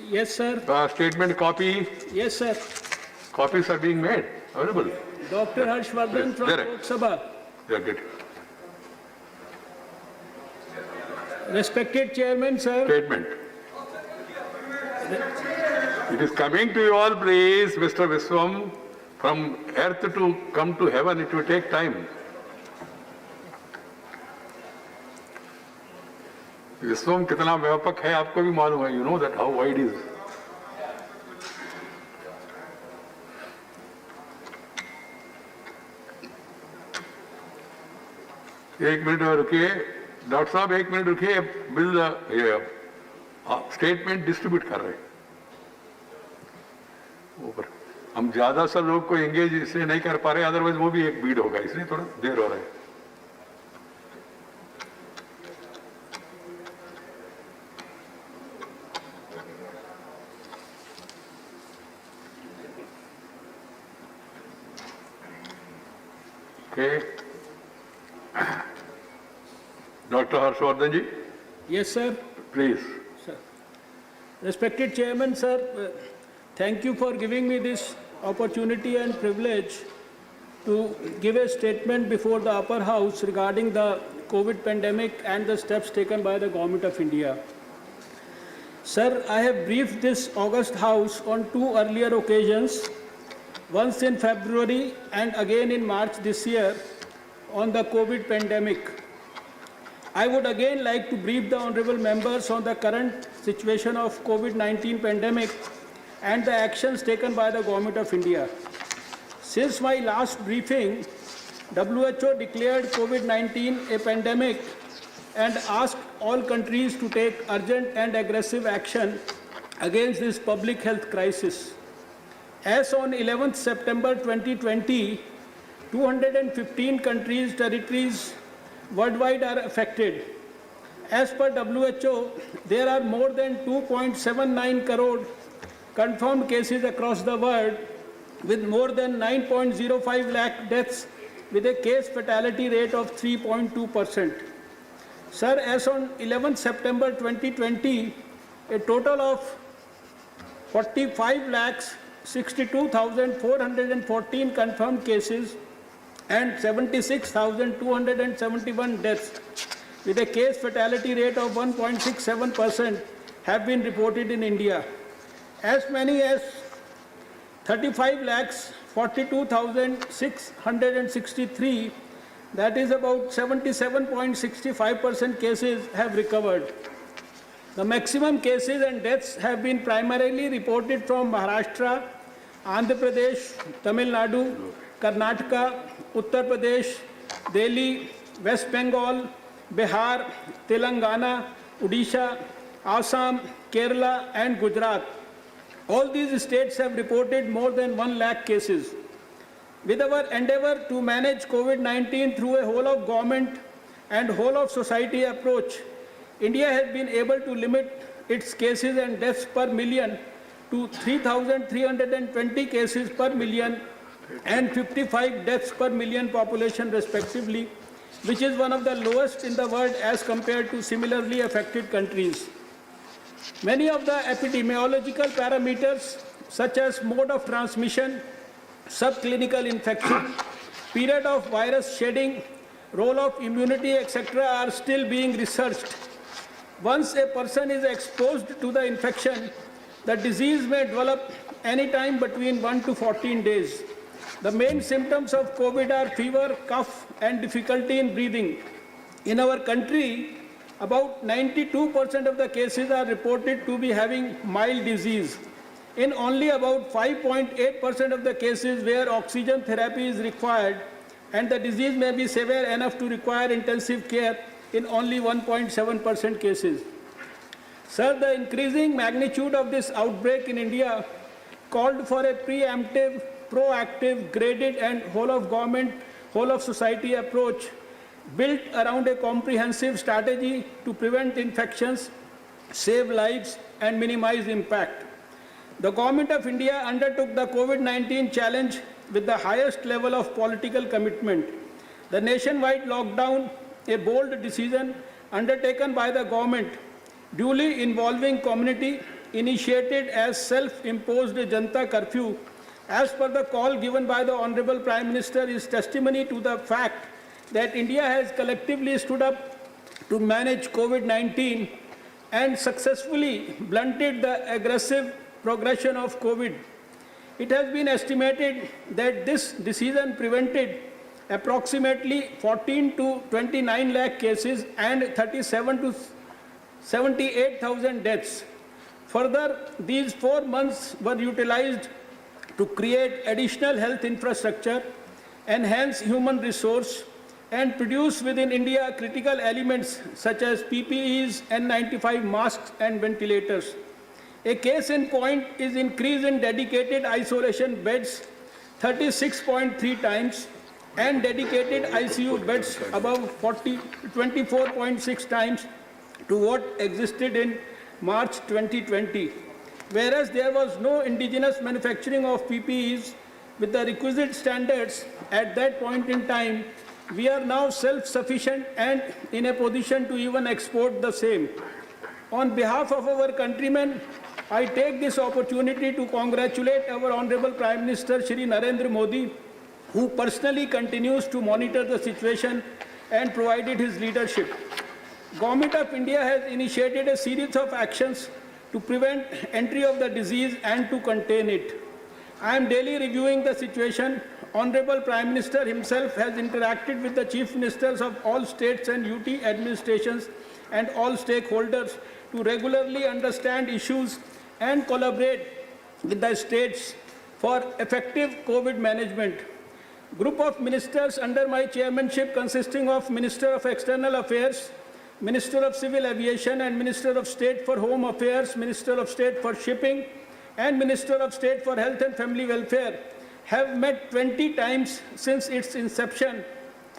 Yes, sir. Statement copy. Yes, sir. Copies are being made available. Dr. Harshvardhan from There. Lok Sabha. Yeah, good. Respected Chairman, sir. Statement. It is coming to you all, please, Mr. Viswam. From earth to come to heaven, it will take time. विश्वम कितना व्यापक है आपको भी मालूम है. You know that how wide is. एक minute रुकिए doctor साहब, एक मिनट रुकिए. बिल स्टेटमेंट डिस्ट्रीब्यूट कर रहे हैं ऊपर. हम ज्यादा सर लोग को एंगेज इसलिए नहीं कर पा रहे, अदरवाइज वो भी एक बीड होगा, इसलिए थोड़ा देर हो रहा है. Dr. Harshvardhan ji. Yes, sir. Please. Sir. Respected Chairman, sir, thank you for giving me this opportunity and privilege to give a statement before the upper house regarding the COVID pandemic and the steps taken by the Government of India. Sir, I have briefed this August House on 2 earlier occasions, once in February and again in March this year on the COVID pandemic. I would again like to brief the honorable members on the current situation of COVID-19 pandemic and the actions taken by the Government of India. Since my last briefing, WHO declared COVID-19 a pandemic and asked all countries to take urgent and aggressive action against this public health crisis. As on 11th September 2020, 215 countries, territories worldwide are affected. As per WHO, there are more than 2.79 crore confirmed cases across the world, with more than 9.05 lakh deaths, with a case fatality rate of 3.2%. Sir, as on 11th September 2020, a total of 45,62,414 confirmed cases and 76,271 deaths, with a case fatality rate of 1.67% have been reported in India. As many as 35,42,663, that is about 77.65% cases have recovered. The maximum cases and deaths have been primarily reported from Maharashtra, Andhra Pradesh, Tamil Nadu, Karnataka, Uttar Pradesh, Delhi, West Bengal, Bihar, Telangana, Odisha, Assam, Kerala and Gujarat. All these states have reported more than 1 lakh cases. With our endeavor to manage COVID-19 through a whole of government and whole of society approach, India has been able to limit its cases and deaths per million to 3,320 cases per million and 55 deaths per million population respectively, which is one of the lowest in the world as compared to similarly affected countries. Many of the epidemiological parameters such as mode of transmission, subclinical infection, period of virus shedding, role of immunity, etc. are still being researched. Once a person is exposed to the infection, the disease may develop anytime between 1 to 14 days. The main symptoms of COVID are fever, cough, and difficulty in breathing. In our country, about 92% of the cases are reported to be having mild disease. In only about 5.8% of the cases where oxygen therapy is required, and the disease may be severe enough to require intensive care in only 1.7% cases. Sir, the increasing magnitude of this outbreak in India called for a preemptive, proactive, graded and whole of government, whole of society approach built around a comprehensive strategy to prevent infections, save lives and minimize impact. The Government of India undertook the COVID-19 challenge with the highest level of political commitment. The nationwide lockdown, a bold decision undertaken by the government, duly involving community initiated as self-imposed Janta curfew, as per the call given by the Honorable Prime Minister, is testimony to the fact that India has collectively stood up to manage COVID-19 and successfully blunted the aggressive progression of COVID. It has been estimated that this decision prevented approximately 14 to 29 lakh cases and 37 to 78,000 deaths. Further, these 4 months were utilized to create additional health infrastructure, enhance human resource, and produce within India critical elements such as PPEs, N95 masks, and ventilators. A case in point is increase in dedicated isolation beds 36.3 times and dedicated ICU beds above 24.6 times to what existed in March 2020. Whereas there was no indigenous manufacturing of PPEs with the requisite standards at that point in time, we are now self-sufficient and in a position to even export the same. On behalf of our countrymen, I take this opportunity to congratulate our Honorable Prime Minister Shri Narendra Modi, who personally continues to monitor the situation and provided his leadership. Government of India has initiated a series of actions to prevent entry of the disease and to contain it. I am daily reviewing the situation. Honorable Prime Minister himself has interacted with the Chief Ministers of all states and UT administrations and all stakeholders to regularly understand issues and collaborate with the states for effective COVID management. Group of ministers under my chairmanship consisting of Minister of External Affairs, Minister of Civil Aviation and Minister of State for Home Affairs, Minister of State for Shipping and Minister of State for Health and Family Welfare have met 20 times since its inception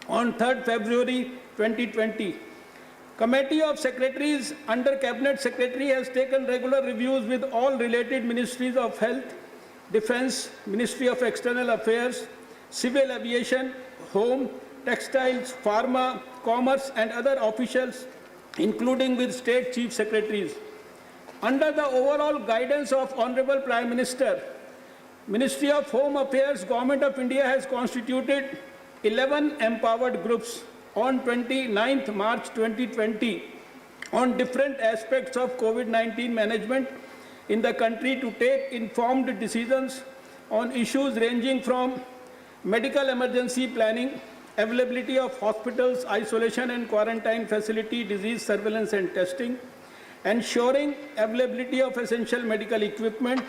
on 3rd February 2020. Committee of Secretaries under Cabinet Secretary has taken regular reviews with all related ministries of Health, Defence, Ministry of External Affairs, Civil Aviation, Home, Textiles, Pharma, Commerce and other officials, including with State Chief Secretaries. Under the overall guidance of Honorable Prime Minister, Ministry of Home Affairs, Government of India has constituted 11 empowered groups on 29th March 2020 on different aspects of COVID-19 management in the country to take informed decisions on issues ranging from medical emergency planning, availability of hospitals, isolation and quarantine facility, disease surveillance and testing, ensuring availability of essential medical equipment,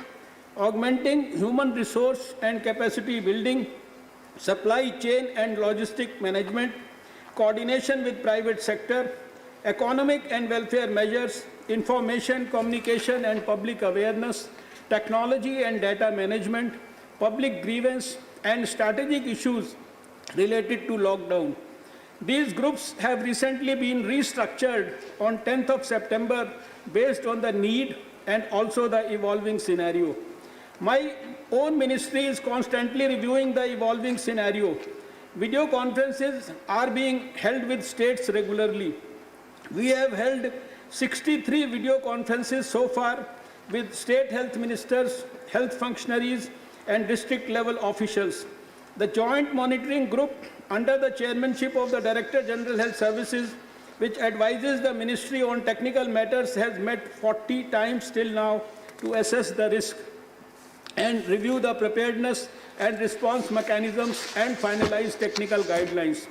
augmenting human resource and capacity building, supply chain and logistic management, coordination with private sector, economic and welfare measures, information, communication and public awareness, technology and data management, public grievance and strategic issues related to lockdown. These groups have recently been restructured on 10th of September based on the need and also the evolving scenario. My own ministry is constantly reviewing the evolving scenario. Video conferences are being held with states regularly. We have held 63 video conferences so far with state health ministers, health functionaries, and district level officials. The Joint Monitoring Group under the chairmanship of the Director General Health Services, which advises the Ministry on technical matters, has met 40 times till now to assess the risk and review the preparedness and response mechanisms and finalize technical guidelines.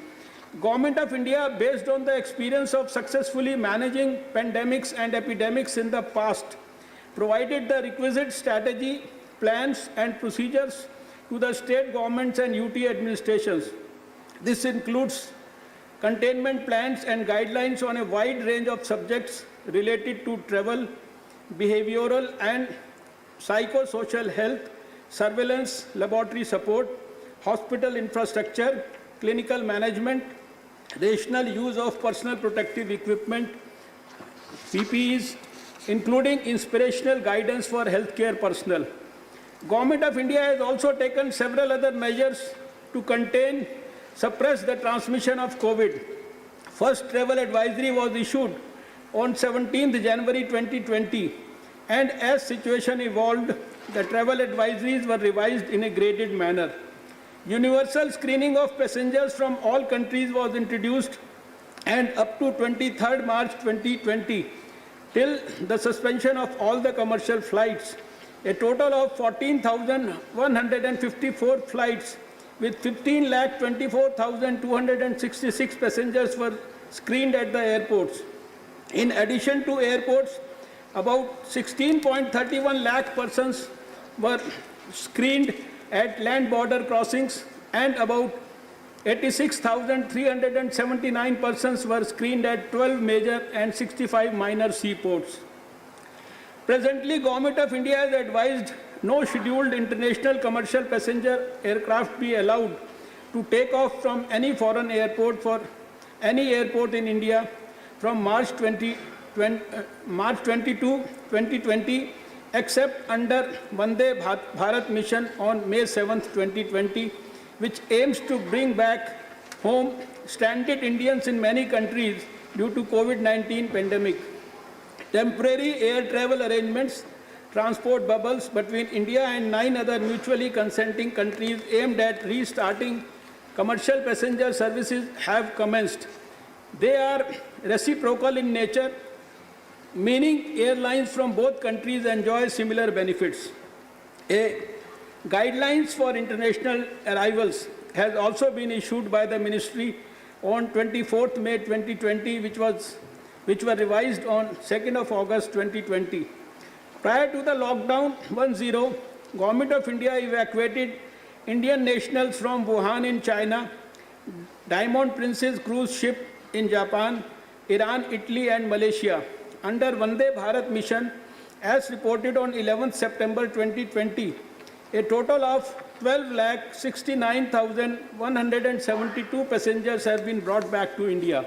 Government of India, based on the experience of successfully managing pandemics and epidemics in the past, provided the requisite strategy, plans and procedures to the state governments and UT administrations. This includes containment plans and guidelines on a wide range of subjects related to travel, behavioral and psychosocial health, surveillance, laboratory support, hospital infrastructure, clinical management, rational use of personal protective equipment, PPEs, including inspirational guidance for healthcare personnel. Government of India has also taken several other measures to contain, suppress the transmission of COVID. First travel advisory was issued on 17th January 2020 and as situation evolved, the travel advisories were revised in a graded manner. Universal screening of passengers from all countries was introduced, and up to 23rd March 2020, till the suspension of all the commercial flights, a total of 14,154 flights with 15,24,266 passengers were screened at the airports. In addition to airports, about 16.31 lakh persons were screened at land border crossings, and about 86,379 persons were screened at 12 major and 65 minor seaports. Presently, Government of India has advised no scheduled international commercial passenger aircraft be allowed to take off from any foreign airport for any airport in India from March 22, 2020, except under Vande Bharat mission on May 7, 2020, which aims to bring back home stranded Indians in many countries due to COVID-19 pandemic. Temporary air travel arrangements, transport bubbles between India and 9 other mutually consenting countries aimed at restarting commercial passenger services have commenced. They are reciprocal in nature, meaning airlines from both countries enjoy similar benefits. A guidelines for international arrivals has also been issued by the Ministry on 24th May 2020, which were revised on 2nd of August 2020. Prior to the lockdown 1.0, Government of India evacuated Indian nationals from Wuhan in China, Diamond Princess cruise ship in Japan, Iran, Italy and Malaysia under Vande Bharat mission. As reported on 11th September 2020, a total of 12,69,172 passengers have been brought back to India.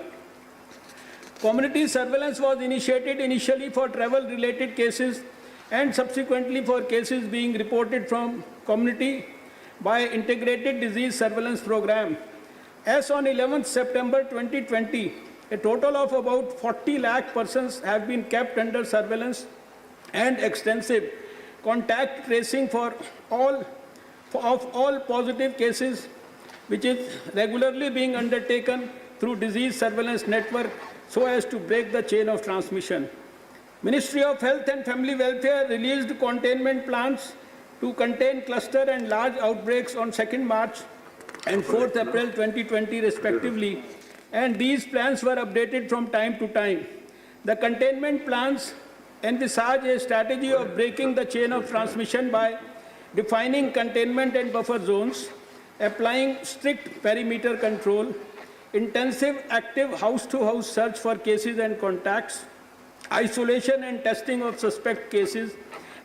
Community surveillance was initiated initially for travel-related cases and subsequently for cases being reported from community by Integrated Disease Surveillance Program. As on 11th September 2020, a total of about 40 lakh persons have been kept under surveillance, and extensive contact tracing of all positive cases, which is regularly being undertaken through disease surveillance network so as to break the chain of transmission. Ministry of Health and Family Welfare released containment plans to contain cluster and large outbreaks on 2nd March and 4th April 2020 respectively, and these plans were updated from time to time. The containment plans envisage a strategy of breaking the chain of transmission by defining containment and buffer zones, applying strict perimeter control, intensive active house-to-house search for cases and contacts, isolation and testing of suspect cases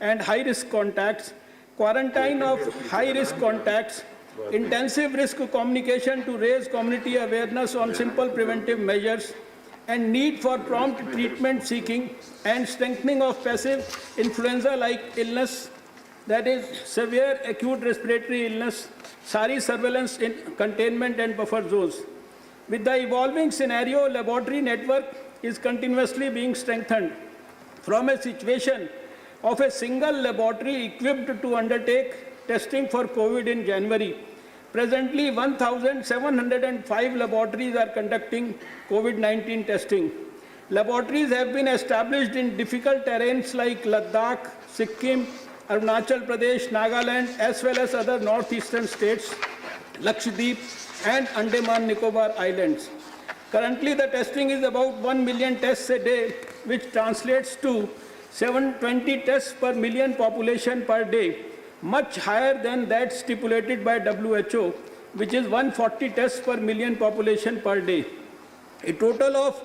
and high-risk contacts, quarantine of high-risk contacts, intensive risk communication to raise community awareness on simple preventive measures, and need for prompt treatment seeking and strengthening of passive influenza-like illness, that is severe acute respiratory illness, SARI surveillance in containment and buffer zones. With the evolving scenario, laboratory network is continuously being strengthened. From a situation of a single laboratory equipped to undertake testing for COVID in January, presently 1,705 laboratories are conducting COVID-19 testing. Laboratories have been established in difficult terrains like Ladakh, Sikkim, Arunachal Pradesh, Nagaland, as well as other northeastern states, Lakshadweep and Andaman Nicobar Islands. Currently, the testing is about 1 million tests a day, which translates to 720 tests per million population per day, much higher than that stipulated by WHO, which is 140 tests per million population per day. A total of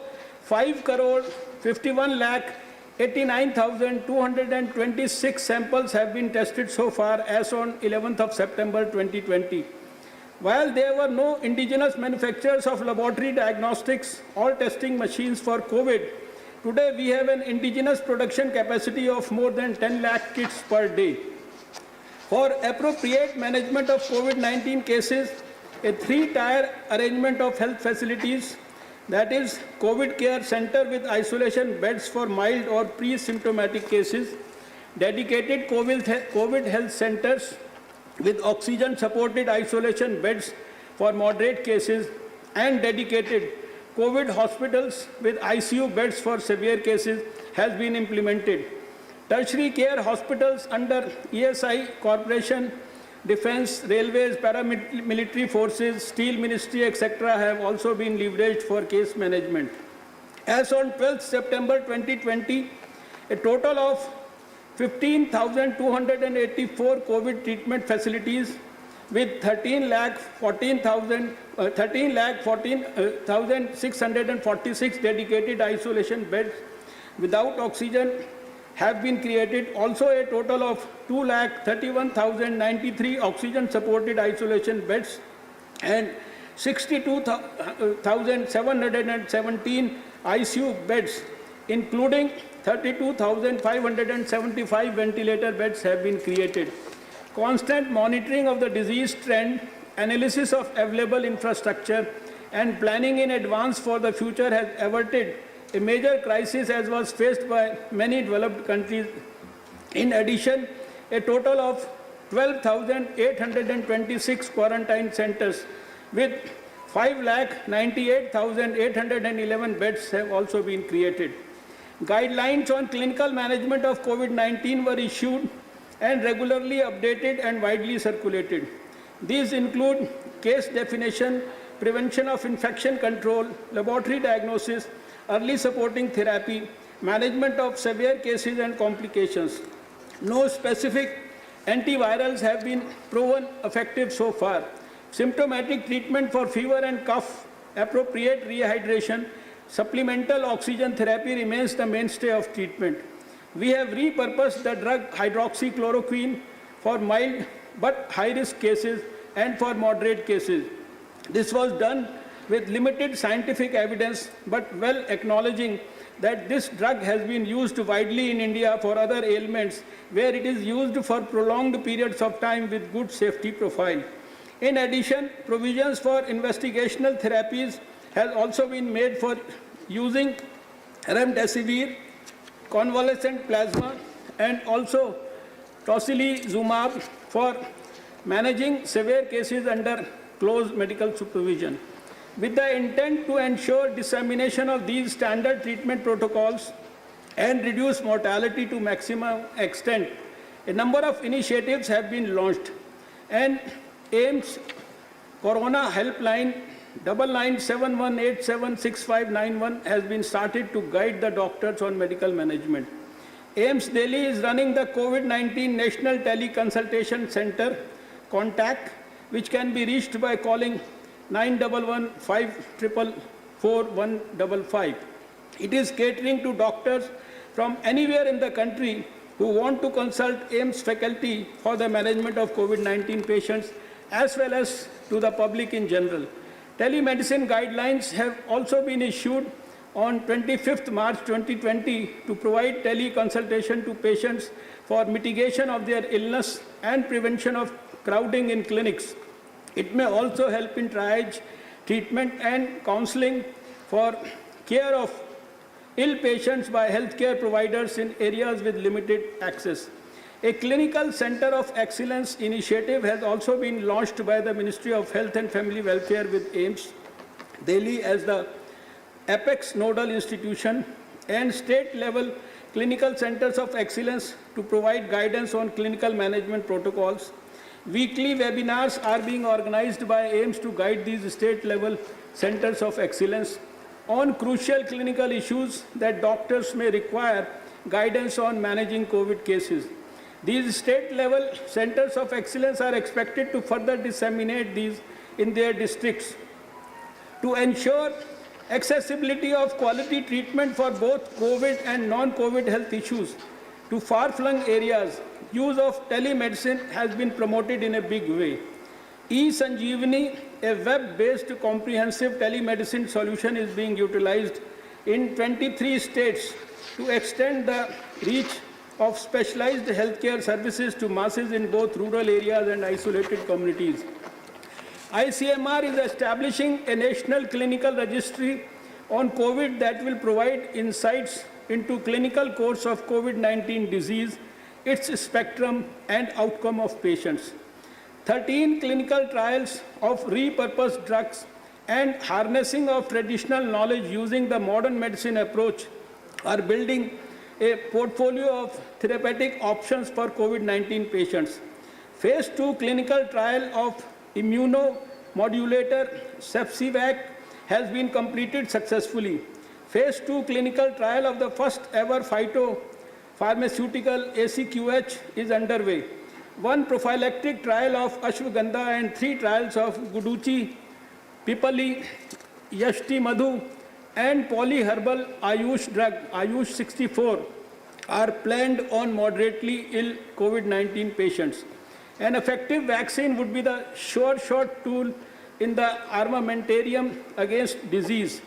5,51,89,226 samples have been tested so far as on 11th of September 2020. While there were no indigenous manufacturers of laboratory diagnostics or testing machines for COVID, today we have an indigenous production capacity of more than 10 lakh kits per day. For appropriate management of COVID-19 cases, a 3-tier arrangement of health facilities, that is COVID care center with isolation beds for mild or pre-symptomatic cases, dedicated COVID health centers with oxygen-supported isolation beds for moderate cases, and dedicated COVID hospitals with ICU beds for severe cases has been implemented. Tertiary care hospitals under ESI Corporation, Defence, Railways, Paramilitary Forces, Steel Ministry, etc. have also been leveraged for case management. As on 12th September 2020, a total of 15,284 COVID treatment facilities with 13,14,646 dedicated isolation beds without oxygen have been created. Also, a total of 2,31,093 oxygen-supported isolation beds and 62,717 ICU beds, including 32,575 ventilator beds have been created. Constant monitoring of the disease trend, analysis of available infrastructure, and planning in advance for the future has averted a major crisis as was faced by many developed countries. In addition, a total of 12,826 quarantine centers with 5,98,811 beds have also been created. Guidelines on clinical management of COVID-19 were issued and regularly updated and widely circulated. These include case definition, prevention of infection control, laboratory diagnosis, early supporting therapy, management of severe cases and complications. No specific antivirals have been proven effective so far. Symptomatic treatment for fever and cough, appropriate rehydration, supplemental oxygen therapy remains the mainstay of treatment. We have repurposed the drug hydroxychloroquine for mild but high-risk cases and for moderate cases. This was done with limited scientific evidence, but well acknowledging that this drug has been used widely in India for other ailments where it is used for prolonged periods of time with good safety profile. In addition, provisions for investigational therapies has also been made for using remdesivir, convalescent plasma, and also tocilizumab for managing severe cases under close medical supervision. With the intent to ensure dissemination of these standard treatment protocols and reduce mortality to maximum extent, a number of initiatives have been launched. And AIIMS Corona Helpline 9971876591 has been started to guide the doctors on medical management. AIIMS Delhi is running the COVID-19 National Teleconsultation Center, Contact, which can be reached by calling 911-544-155. It is catering to doctors from anywhere in the country who want to consult AIIMS faculty for the management of COVID-19 patients, as well as to the public in general. Telemedicine guidelines have also been issued on 25th March 2020 to provide teleconsultation to patients for mitigation of their illness and prevention of crowding in clinics. It may also help in triage, treatment and counseling for care of ill patients by healthcare providers in areas with limited access. A clinical center of excellence initiative has also been launched by the Ministry of Health and Family Welfare with AIIMS Delhi as the apex nodal institution, and state-level clinical centers of excellence to provide guidance on clinical management protocols. Weekly webinars are being organized by AIIMS to guide these state-level centers of excellence on crucial clinical issues that doctors may require guidance on managing COVID cases. These state-level centers of excellence are expected to further disseminate these in their districts. To ensure accessibility of quality treatment for both COVID and non-COVID health issues to far-flung areas, use of telemedicine has been promoted in a big way. eSanjeevani, a web-based comprehensive telemedicine solution, is being utilized in 23 states to extend the reach of specialized healthcare services to masses in both rural areas and isolated communities. ICMR is establishing a national clinical registry on COVID that will provide insights into clinical course of COVID-19 disease, its spectrum and outcome of patients. 13 clinical trials of repurposed drugs and harnessing of traditional knowledge using the modern medicine approach are building a portfolio of therapeutic options for COVID-19 patients. Phase 2 clinical trial of immunomodulator Sepsivac has been completed successfully. Phase 2 clinical trial of the first ever phytopharmaceutical ACQH is underway. 1 prophylactic trial of ashwagandha and 3 trials of Guduchi, Pipali, Yashti Madhu and polyherbal Ayush drug, Ayush 64, are planned on moderately ill COVID-19 patients. An effective vaccine would be the sure shot tool in the armamentarium against disease.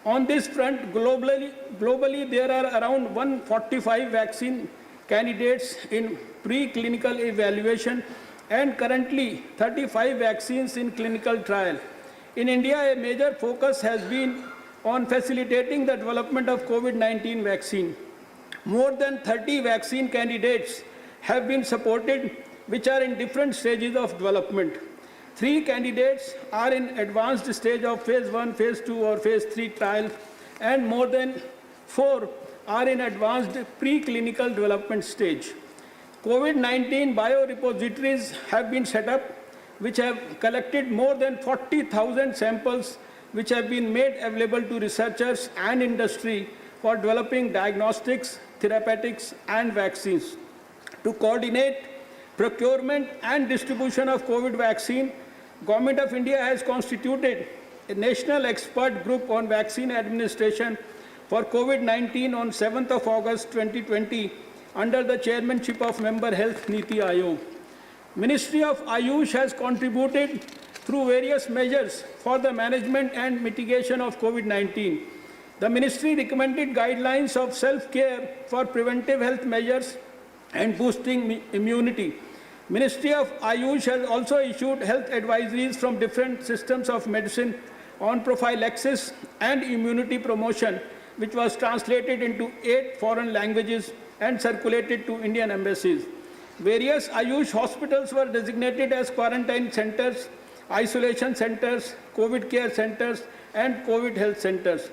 On this front, globally there are around 145 vaccine candidates in preclinical evaluation and currently 35 vaccines in clinical trial. In India, a major focus has been on facilitating the development of COVID-19 vaccine. More than 30 vaccine candidates have been supported, which are in different stages of development. 3 candidates are in advanced stage of phase 1, phase 2 or phase 3 trials, and more than 4 are in advanced preclinical development stage. COVID-19 biorepositories have been set up, which have collected more than 40,000 samples, which have been made available to researchers and industry for developing diagnostics, therapeutics, and vaccines. To coordinate procurement and distribution of COVID vaccine, Government of India has constituted a national expert group on vaccine administration for COVID-19 on 7th of August 2020 under the chairmanship of Member Health Niti Aayog. Ministry of Ayush has contributed through various measures for the management and mitigation of COVID-19. The ministry recommended guidelines of self-care for preventive health measures and boosting immunity. Ministry of Ayush has also issued health advisories from different systems of medicine on prophylaxis and immunity promotion, which was translated into 8 foreign languages and circulated to Indian embassies. Various Ayush hospitals were designated as quarantine centers, isolation centers, COVID care centers, and COVID health centers.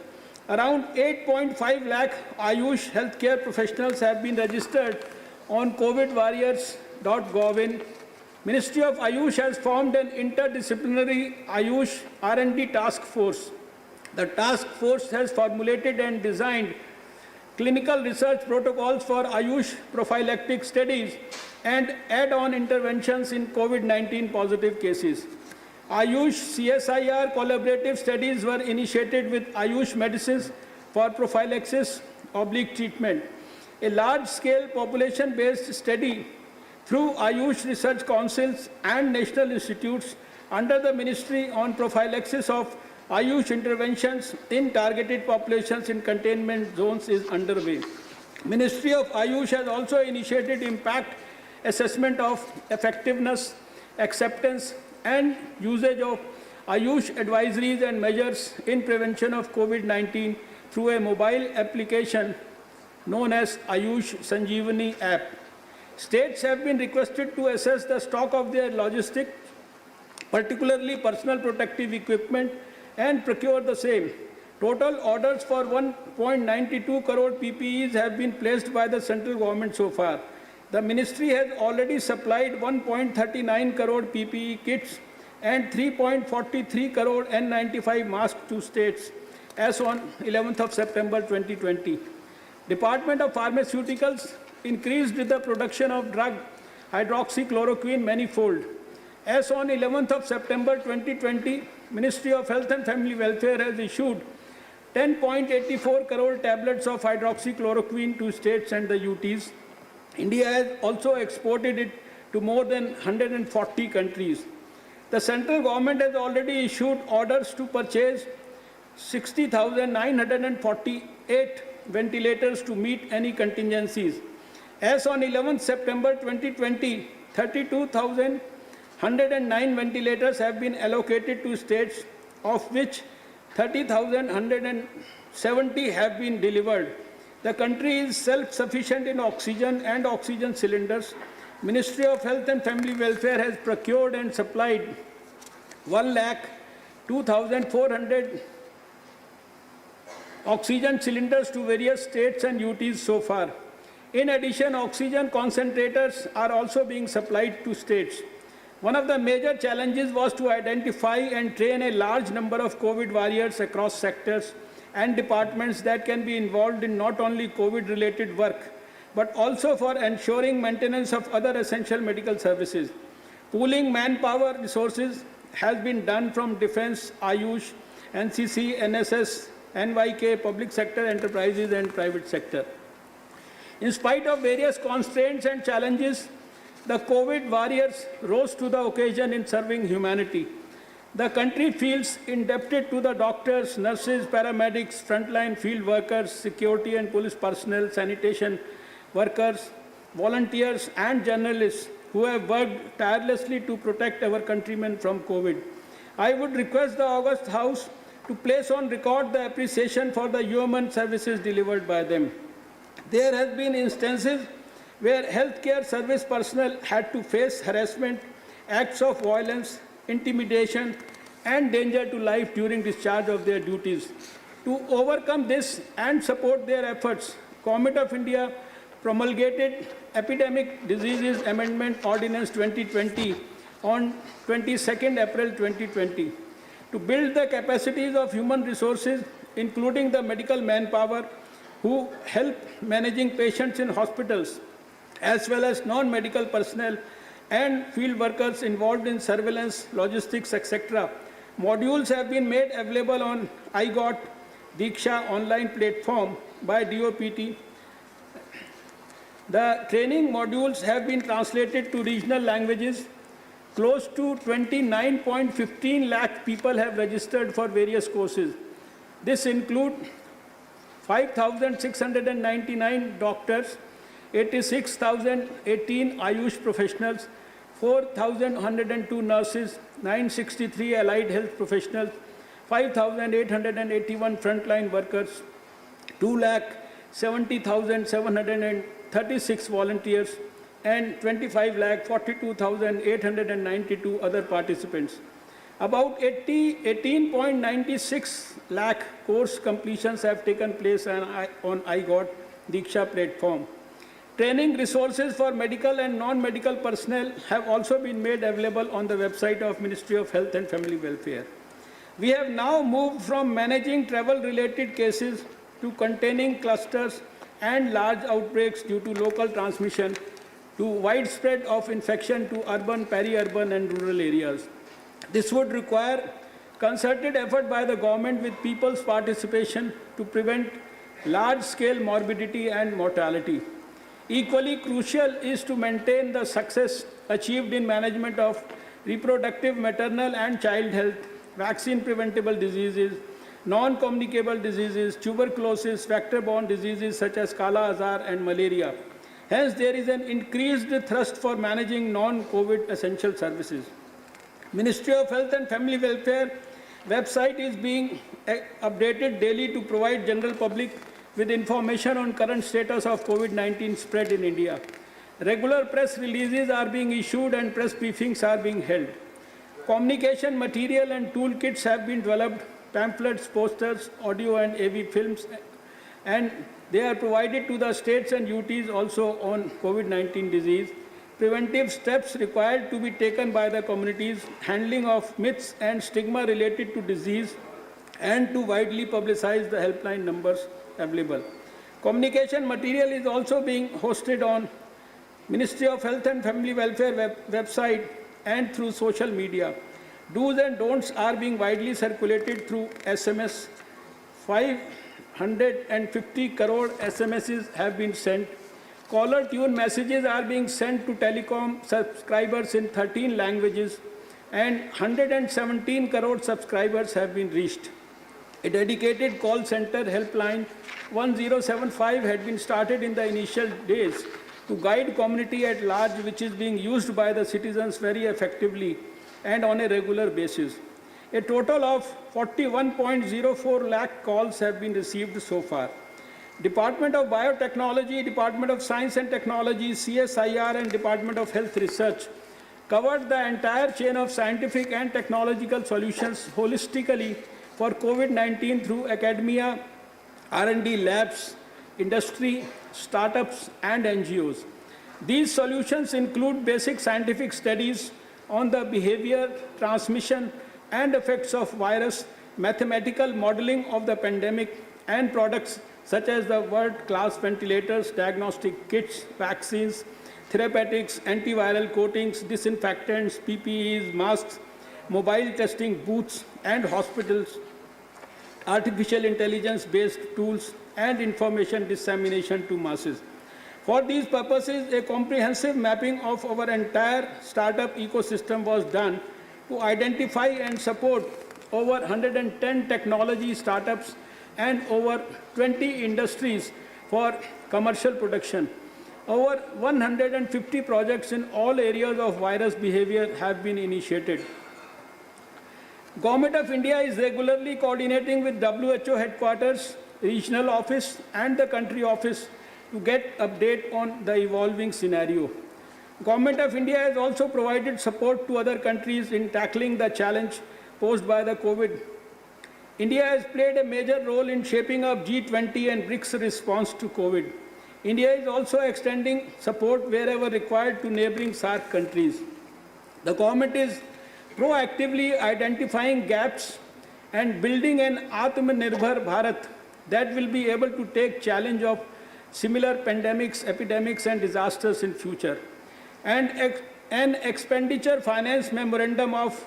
Around 8.5 lakh Ayush healthcare professionals have been registered on covidwarriors.gov. Ministry of Ayush has formed an interdisciplinary Ayush R&D task force. The task force has formulated and designed clinical research protocols for Ayush prophylactic studies and add-on interventions in COVID-19 positive cases. Ayush CSIR collaborative studies were initiated with Ayush medicines for prophylaxis/treatment. A large-scale population-based study through Ayush research councils and national institutes under the Ministry on prophylaxis of Ayush interventions in targeted populations in containment zones is underway. Ministry of Ayush has also initiated impact assessment of effectiveness, acceptance, and usage of Ayush advisories and measures in prevention of COVID-19 through a mobile application known as Ayush Sanjeevani app. States have been requested to assess the stock of their logistics, particularly personal protective equipment, and procure the same. Total orders for 1.92 crore PPEs have been placed by the central government so far. The ministry has already supplied 1.39 crore PPE kits and 3.43 crore N95 masks to states as on 11th of September 2020. Department of Pharmaceuticals increased the production of drug hydroxychloroquine manifold. As on 11th of September 2020, Ministry of Health and Family Welfare has issued 10.84 crore tablets of hydroxychloroquine to states and the UTs. India has also exported it to more than 140 countries. The central government has already issued orders to purchase 60,948 ventilators to meet any contingencies. As on 11th September 2020, 32,109 ventilators have been allocated to states, of which 30,170 have been delivered. The country is self-sufficient in oxygen and oxygen cylinders. Ministry of Health and Family Welfare has procured and supplied 1,02,400 oxygen cylinders to various states and UTs so far. In addition, oxygen concentrators are also being supplied to states. One of the major challenges was to identify and train a large number of COVID warriors across sectors and departments that can be involved in not only COVID-related work, but also for ensuring maintenance of other essential medical services. Pooling manpower resources has been done from Defense, Ayush, NCC, NSS, NYK, public sector enterprises and private sector. In spite of various constraints and challenges, the COVID warriors rose to the occasion in serving humanity. The country feels indebted to the doctors, nurses, paramedics, frontline field workers, security and police personnel, sanitation workers, volunteers and journalists who have worked tirelessly to protect our countrymen from COVID. I would request the August House to place on record the appreciation for the human services delivered by them. There have been instances where healthcare service personnel had to face harassment, acts of violence, intimidation, and danger to life during discharge of their duties. To overcome this and support their efforts, Government of India promulgated Epidemic Diseases Amendment Ordinance 2020 on 22nd April 2020 to build the capacities of human resources, including the medical manpower who help managing patients in hospitals, as well as non-medical personnel and field workers involved in surveillance, logistics, etc. Modules have been made available on iGOT Diksha online platform by DOPT. The training modules have been translated to regional languages. Close to 29.15 lakh people have registered for various courses. This includes 5,699 doctors, 86,018 Ayush professionals, 4,102 nurses, 963 allied health professionals, 5,881 frontline workers, 2,70,736 volunteers, and 25,42,892 other participants. About 18.96 lakh course completions have taken place on iGOT Diksha platform. Training resources for medical and non-medical personnel have also been made available on the website of Ministry of Health and Family Welfare. We have now moved from managing travel-related cases to containing clusters and large outbreaks due to local transmission to widespread of infection to urban, peri-urban and rural areas. This would require concerted effort by the government with people's participation to prevent large-scale morbidity and mortality. Equally crucial is to maintain the success achieved in management of reproductive, maternal and child health, vaccine-preventable diseases, non-communicable diseases, tuberculosis, vector-borne diseases such as Kala Azar and malaria. Hence, there is an increased thrust for managing non-COVID essential services. Ministry of Health and Family Welfare website is being updated daily to provide general public with information on current status of COVID-19 spread in India. Regular press releases are being issued and press briefings are being held. Communication material and toolkits have been developed, pamphlets, posters, audio and AV films, and they are provided to the states and UTs also on COVID-19 disease. Preventive steps required to be taken by the communities, handling of myths and stigma related to disease, and to widely publicize the helpline numbers available. Communication material is also being hosted on Ministry of Health and Family Welfare website and through social media. Do's and don'ts are being widely circulated through SMS. 550 crore SMSs have been sent. Caller tune messages are being sent to telecom subscribers in 13 languages, and 117 crore subscribers have been reached. A dedicated call center helpline 1075 had been started in the initial days to guide community at large, which is being used by the citizens very effectively and on a regular basis. A total of 41.04 lakh calls have been received so far. Department of Biotechnology, Department of Science and Technology, CSIR, and Department of Health Research covered the entire chain of scientific and technological solutions holistically for COVID-19 through academia, R&D labs, industry, startups, and NGOs. These solutions include basic scientific studies on the behavior, transmission, and effects of virus, mathematical modeling of the pandemic, and products such as the world-class ventilators, diagnostic kits, vaccines, therapeutics, antiviral coatings, disinfectants, PPEs, masks, mobile testing booths, and hospitals, artificial intelligence-based tools, and information dissemination to masses. For these purposes, a comprehensive mapping of our entire startup ecosystem was done to identify and support over 110 technology startups and over 20 industries for commercial production. Over 150 projects in all areas of virus behavior have been initiated. Government of India is regularly coordinating with WHO headquarters, regional office, and the country office to get update on the evolving scenario. Government of India has also provided support to other countries in tackling the challenge posed by the COVID. India has played a major role in shaping up G20 and BRICS response to COVID. India is also extending support wherever required to neighboring SAARC countries. The government is proactively identifying gaps and building an Atmanirbhar Bharat that will be able to take challenge of similar pandemics, epidemics, and disasters in future. And an expenditure finance memorandum of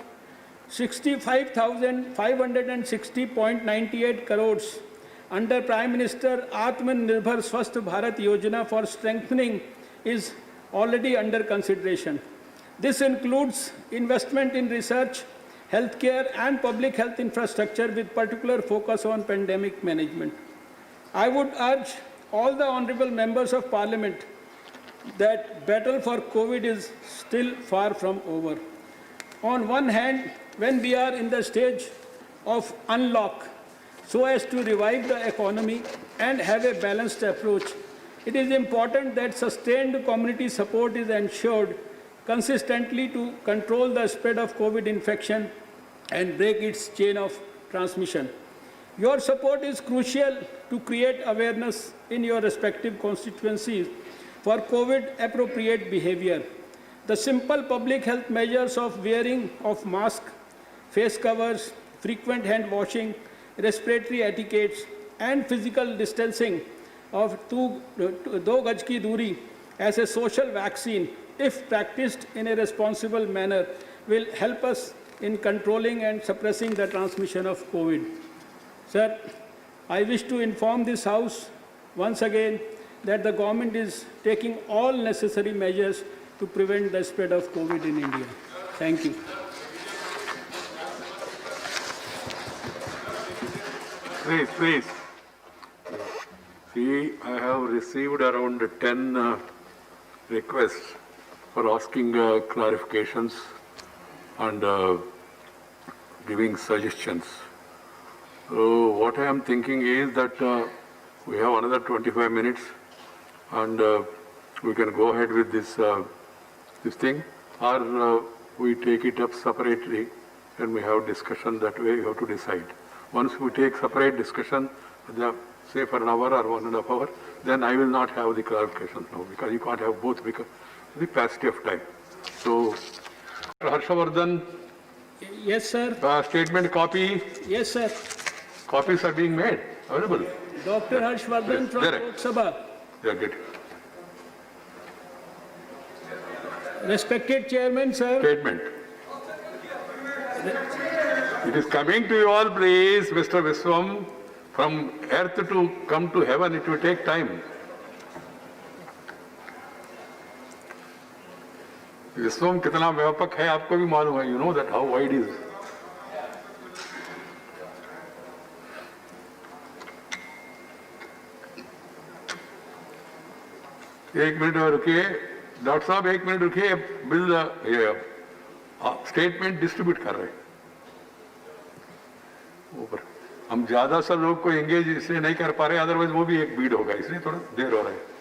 65,560.98 crores under Prime Minister Atmanirbhar Swasth Bharat Yojana for strengthening is already under consideration. This includes investment in research, healthcare, and public health infrastructure with particular focus on pandemic management. I would urge all the honorable members of Parliament that battle for COVID is still far from over. On one hand, when we are in the stage of unlock so as to revive the economy and have a balanced approach, it is important that sustained community support is ensured consistently to control the spread of COVID infection and break its chain of transmission. Your support is crucial to create awareness in your respective constituencies for COVID-appropriate behavior. The simple public health measures of wearing of mask, face covers, frequent hand washing, respiratory etiquettes, and physical distancing of 2 gaj ki duri as a social vaccine, if practiced in a responsible manner, will help us in controlling and suppressing the transmission of COVID. Sir, I wish to inform this House once again that the government is taking all necessary measures to prevent the spread of COVID in India. Thank you. Please. See, I have received around 10 requests for asking clarifications and giving suggestions. So what I am thinking is that we have another 25 minutes and we can go ahead with this thing, or we take it up separately and we have discussion. That way you have to decide. Once we take separate discussion, say for an hour or 1.5 hours, then I will not have the clarification now, because you can't have both because of the paucity of time. So, Harshavardhan. Yes, sir. Statement copy. Yes, sir. Copies are being made available. Dr. Harshvardhan from Lok Sabha. Yeah, good. Respected Chairman, sir. Statement. It is coming to you all, please, Mr. Viswam. From earth to come to heaven, it will take time. विश्वम कितना व्यापक है आपको भी मालूम है. You know that how wide is. एक minute और रुकिए डॉक्टर साहब, एक मिनट रुकिए. बिल स्टेटमेंट डिस्ट्रीब्यूट कर रहे हैं ऊपर. हम ज्यादा सा लोग को एंगेज इसलिए नहीं कर पा रहे, अदरवाइज वो भी एक बीड होगा, इसलिए थोड़ा देर हो रहा है।